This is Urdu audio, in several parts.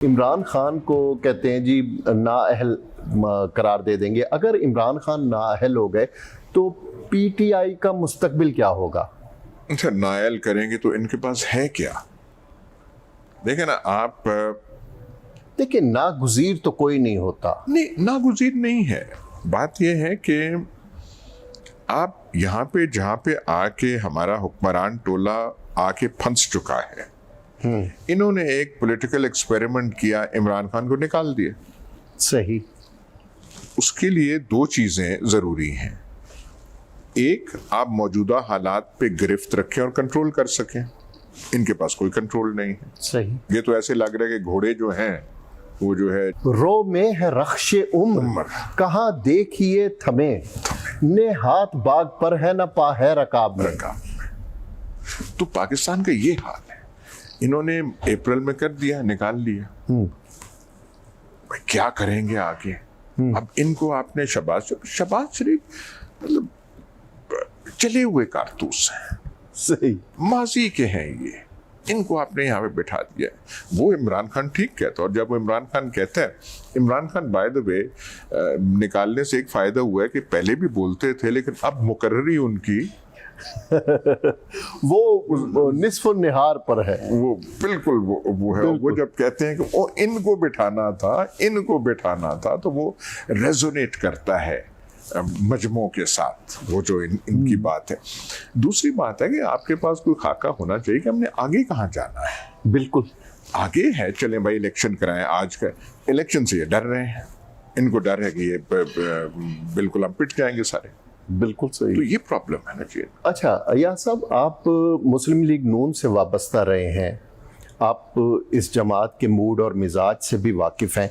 عمران خان کو کہتے ہیں جی نااہل قرار دے دیں گے. اگر عمران خان نااہل ہو گئے تو پی ٹی آئی کا مستقبل کیا ہوگا؟ اچھا، نااہل کریں گے تو ان کے پاس ہے کیا؟ دیکھیں نا آپ، دیکھیں ناگزیر تو کوئی نہیں ہوتا. نہیں، ناگزیر نہیں ہے. بات یہ ہے کہ آپ یہاں پہ جہاں پہ آ کے ہمارا حکمران ٹولہ آ کے پھنس چکا ہے، انہوں نے ایک پولیٹیکل ایکسپیریمنٹ کیا، عمران خان کو نکال دیا. صحیح. اس کے لیے دو چیزیں ضروری ہیں. ایک، آپ موجودہ حالات پہ گرفت رکھیں اور کنٹرول کر سکیں. ان کے پاس کوئی کنٹرول نہیں ہے. صحیح. یہ تو ایسے لگ رہا ہے کہ گھوڑے جو ہیں وہ جو ہے رو میں ہے رخش عمر، کہاں دیکھیے تھمے، نے ہاتھ باغ پر ہے نہ پا ہے رکاب میں. تو پاکستان کا یہ حال ہے. انہوں نے اپریل میں کر دیا، نکال لیا. کیا کریں گے آگے؟ اب ان کو آپ نے شہباز شریف مطلب چلے ہوئے کارتوس ہیں. صحیح. ماضی کے ہیں یہ. ان کو آپ نے یہاں پہ بٹھا دیا ہے. وہ عمران خان ٹھیک کہتا ہے، اور جب وہ عمران خان کہتا ہے، عمران خان بائی دا وے نکالنے سے ایک فائدہ ہوا ہے کہ پہلے بھی بولتے تھے لیکن اب مقرری ان کی وہ نصف النہار پر ہے. وہ بالکل وہ ہے. وہ جب کہتے ہیں کہ ان کو بٹھانا تھا تو وہ ریزونیٹ کرتا ہے مجموع کے ساتھ، وہ جو ان کی بات ہے. دوسری بات ہے کہ آپ کے پاس کوئی خاکہ ہونا چاہیے کہ ہم نے آگے کہاں جانا ہے. بالکل آگے ہے، چلیں بھائی الیکشن کرائیں. آج کا الیکشن سے یہ ڈر رہے ہیں، ان کو ڈر ہے کہ یہ بالکل ہم پٹ جائیں گے سارے. بالکل صحیح. تو یہ پرابلم ہے نا جی. اچھا ایاز صاحب، آپ مسلم لیگ نون سے وابستہ رہے ہیں، آپ اس جماعت کے موڈ اور مزاج سے بھی واقف ہیں.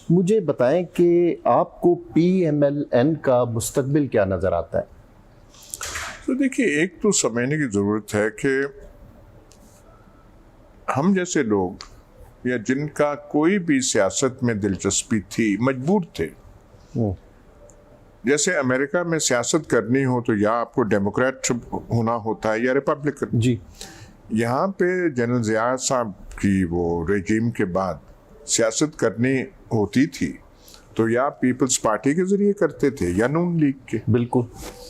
مجھے بتائیں کہ آپ کو پی ایم ایل این کا مستقبل کیا نظر آتا ہے؟ تو دیکھیے، ایک تو سمجھنے کی ضرورت ہے کہ ہم جیسے لوگ یا جن کا کوئی بھی سیاست میں دلچسپی تھی، مجبور تھے. جیسے امریکہ میں سیاست کرنی ہو تو یا آپ کو ڈیموکریٹ ہونا ہوتا ہے یا ریپبلکن. جی. یہاں پہ جنرل ضیاء صاحب کی وہ رجیم کے بعد سیاست کرنی ہوتی تھی تو یا پیپلز پارٹی کے ذریعے کرتے تھے یا نون لیگ کے. بالکل.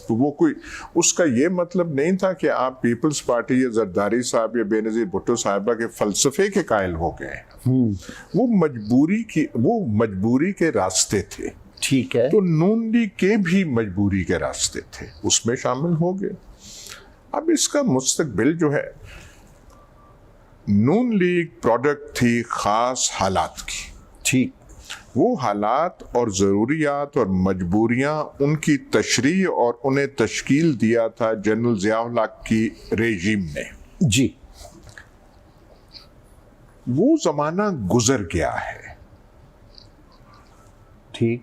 تو وہ کوئی اس کا یہ مطلب نہیں تھا کہ آپ پیپلز پارٹی یا زرداری صاحب یا بے نظیر بھٹو صاحبہ کے فلسفے کے قائل ہو گئے. وہ مجبوری کے راستے تھے. ٹھیک ہے. تو نون لیگ کے بھی مجبوری کے راستے تھے، اس میں شامل ہو گئے. اب اس کا مستقبل جو ہے، نون لیگ پروڈکٹ تھی خاص حالات کی. ٹھیک. وہ حالات اور ضروریات اور مجبوریاں ان کی تشریح اور انہیں تشکیل دیا تھا جنرل ضیاء الحق کی رجیم نے. جی. وہ زمانہ گزر گیا ہے. ٹھیک.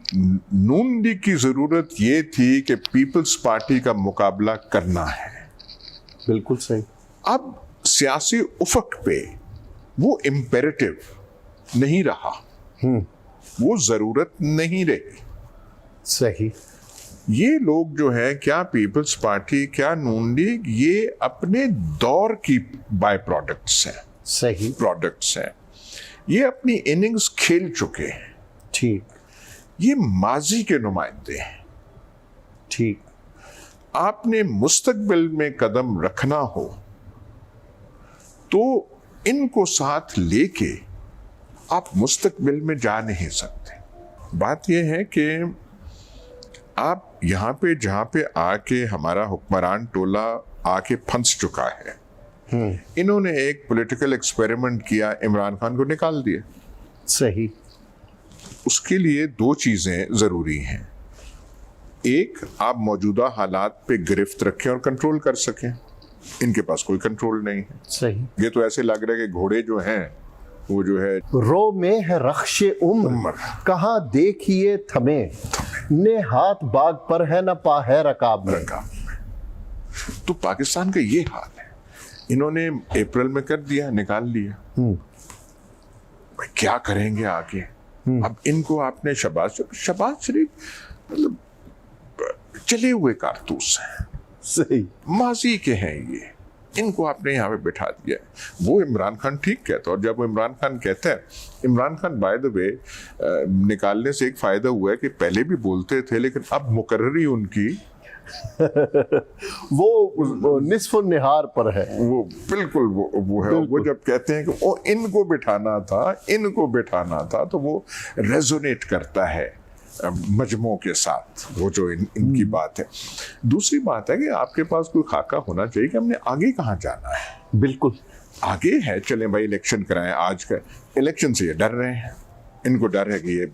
نون لیگ کی ضرورت یہ تھی کہ پیپلز پارٹی کا مقابلہ کرنا ہے. بالکل صحیح. اب سیاسی افق پہ وہ امپیریٹو نہیں رہا، وہ ضرورت نہیں رہی. صحیح. یہ لوگ جو ہے، کیا پیپلز پارٹی کیا نون لیگ، یہ اپنے دور کی بائی پروڈکٹس ہیں. صحیح. پروڈکٹس ہیں. یہ اپنی اننگز کھیل چکے ہیں. ٹھیک. یہ ماضی کے نمائندے ہیں. ٹھیک. آپ نے مستقبل میں قدم رکھنا ہو تو ان کو ساتھ لے کے آپ مستقبل میں جا نہیں سکتے. بات یہ ہے کہ آپ یہاں پہ جہاں پہ آ کے ہمارا حکمران ٹولہ آ کے پھنس چکا ہے، انہوں نے ایک پولیٹیکل ایکسپیریمنٹ کیا، عمران خان کو نکال دیا. صحیح. اس کے لیے دو چیزیں ضروری ہیں. ایک، آپ موجودہ حالات پہ گرفت رکھیں اور کنٹرول کر سکیں. ان کے پاس کوئی کنٹرول نہیں ہے. صحیح. یہ تو ایسے لگ رہا ہے کہ گھوڑے جو ہیں وہ جو ہے رو میں ہے رخش عمر، کہاں دیکھیے تھمے، نے ہاتھ باغ پر ہے نہ پا ہے رکاب میں. تو پاکستان کا یہ حال ہے. انہوں نے اپریل میں کر دیا، نکال لیا. کیا کریں گے آگے؟ اب ان کو آپ نے شہباز شریف مطلب چلے ہوئے کارتوس ہیں. صحیح. ماضی کے ہیں یہ. ان کو آپ نے یہاں پہ بٹھا دیا ہے۔ وہ عمران خان ٹھیک کہتا ہے، اور جب وہ عمران خان کہتا ہے، عمران خان بائی دا وے نکالنے سے ایک فائدہ ہوا ہے کہ پہلے بھی بولتے تھے لیکن اب مقرری ان کی وہ نصف النہار پر ہے، وہ بالکل وہ ہے۔ وہ جب کہتے ہیں کہ ان کو بٹھانا تھا تو وہ ریزونیٹ کرتا ہے مجموع کے ساتھ، وہ جو ان کی بات ہے۔ دوسری بات ہے کہ آپ کے پاس کوئی خاکہ ہونا چاہیے کہ ہم نے آگے کہاں جانا ہے۔ بالکل آگے ہے، چلیں بھائی الیکشن کرائیں، آج کا الیکشن سے یہ ڈر رہے ہیں، ان کو ڈر ہے کہ یہ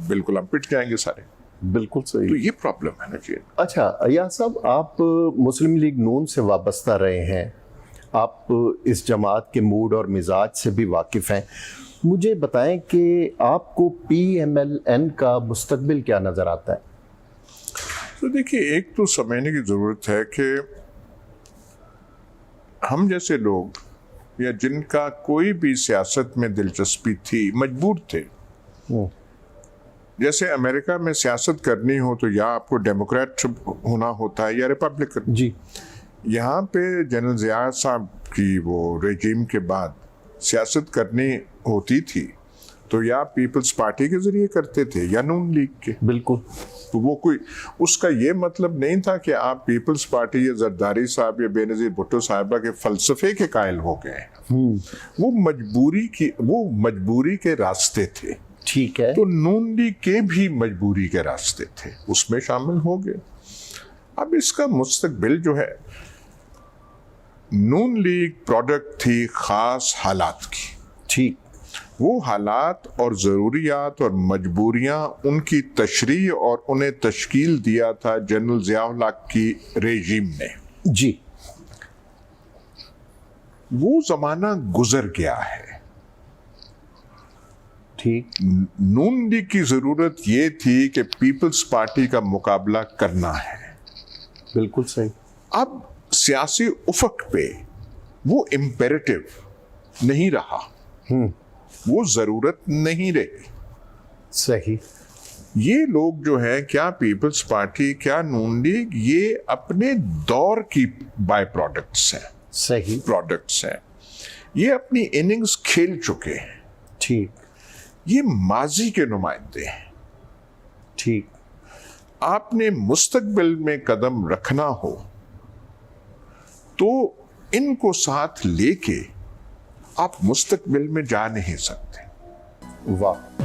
بالکل ہم پٹ جائیں گے سارے، بالکل تو صحیح۔ یہ پرابلم ہے نا جی۔ اچھا ایاز صاحب، آپ مسلم لیگ نون سے وابستہ رہے ہیں، آپ اس جماعت کے موڈ اور مزاج سے بھی واقف ہیں، مجھے بتائیں کہ آپ کو پی ایم ایل این کا مستقبل کیا نظر آتا ہے؟ تو دیکھیے، ایک تو سمجھنے کی ضرورت ہے کہ ہم جیسے لوگ یا جن کا کوئی بھی سیاست میں دلچسپی تھی، مجبور تھے۔ جیسے امریکہ میں سیاست کرنی ہو تو یا آپ کو ڈیموکریٹ ہونا ہوتا ہے یا ریپبلکن۔ جی، یہاں پہ جنرل ضیاء صاحب کی وہ رجیم کے بعد سیاست کرنی ہوتی تھی تو یا پیپلز پارٹی کے ذریعے کرتے تھے یا نون لیگ کے۔ بالکل۔ تو وہ کوئی اس کا یہ مطلب نہیں تھا کہ آپ پیپلز پارٹی یا زرداری صاحب یا بے نظیر بھٹو صاحبہ کے فلسفے کے قائل ہو گئے۔ وہ مجبوری کے راستے تھے، ٹھیک ہے۔ تو نون لیگ کے بھی مجبوری کے راستے تھے، اس میں شامل ہو گئے۔ اب اس کا مستقبل جو ہے، نون لیگ پروڈکٹ تھی خاص حالات کی، ٹھیک۔ وہ حالات اور ضروریات اور مجبوریاں ان کی تشریح اور انہیں تشکیل دیا تھا جنرل ضیاء الحق کی رجیم نے۔ جی، وہ زمانہ گزر گیا ہے۔ ٹھیک۔ نون لیگ کی ضرورت یہ تھی کہ پیپلز پارٹی کا مقابلہ کرنا ہے۔ بالکل صحیح۔ اب سیاسی افق پہ وہ امپیریٹو نہیں رہا، وہ ضرورت نہیں رہی۔ صحیح۔ یہ لوگ جو ہے، کیا پیپلز پارٹی کیا نون لیگ، یہ اپنے دور کی بائی پروڈکٹس ہیں، صحیح۔ پروڈکٹس ہیں، یہ اپنی اننگز کھیل چکے ہیں، ٹھیک یہ ماضی کے نمائندے ہیں۔ ٹھیک۔ آپ نے مستقبل میں قدم رکھنا ہو تو ان کو ساتھ لے کے آپ مستقبل میں جا نہیں سکتے۔ واہ۔